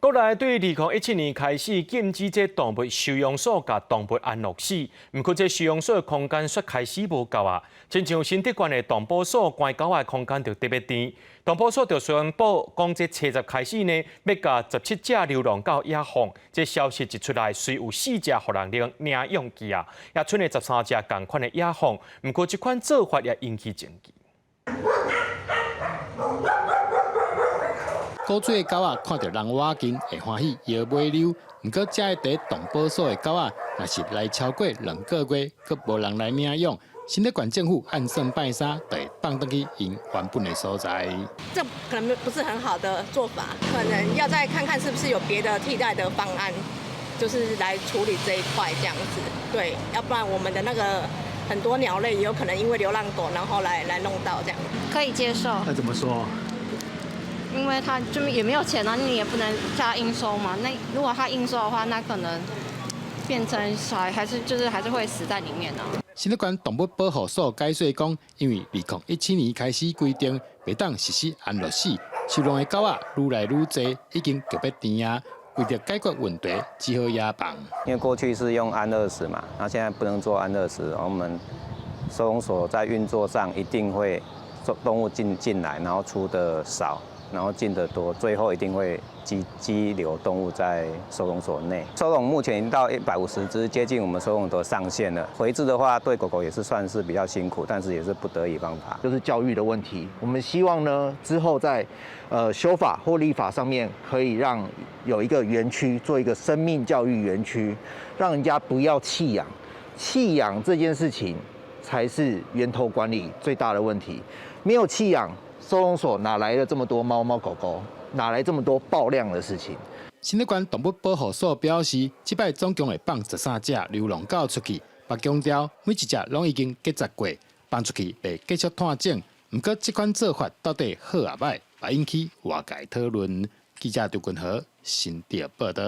国内对2017年开始禁止这动物收容所甲动物安乐死，不过这收容所的空间却开始无够啊！亲像新德县的动保所关狗的空间就特别低，动保所就宣布讲，这七十开始呢，要甲17只流浪狗野放。这消息一出来，虽有4只互人领养去啊，也剩的13只同款的野放，不过这款做法也引起争议。古嘴的狗仔看到人挖近，会欢喜摇尾溜。不过，这个在动保所的狗仔，若是来超过2个月，阁无人来领养，新德县政府按算拜三，就会放回去因原本的所在。这可能不是很好的做法，可能要再看看是不是有别的替代的方案，就是来处理这一块这样子。对，要不然我们的那个很多鸟类也有可能因为流浪狗，然后来弄到这样。可以接受。那怎么说？因为他就也没有钱啊，你也不能叫他应收嘛。那如果他应收的话，那可能变成小孩还是会死在里面啊。新德县动物保护所解释讲，因为2017年开始规定，袂当实施安乐死，收容的狗仔愈来愈多，已经特别甜啊。为了解决问题，只好野放。因为过去是用安乐死嘛，那现在不能做安乐死，我们收容所在运作上一定会动物进来，然后出的少。然后进得多，最后一定会激留动物在收容所内。收容目前已经到150只，接近我们收容的上限了。回治的话，对狗狗也是算是比较辛苦，但是也是不得已方法。就是教育的问题，我们希望呢之后在修法或立法上面，可以让有一个园区做一个生命教育园区，让人家不要弃养。弃养这件事情才是源头管理最大的问题，没有弃养。收容所哪来的这么多猫猫狗狗？哪来这么多爆量的事情？新德县动物保护所表示，这摆总共会放13只流浪狗出去，把强调每一只拢已经检查过，放出去会继续探证。不过，这款做法到底好也歹，也引起外界讨论。记者刘君豪，新德报道。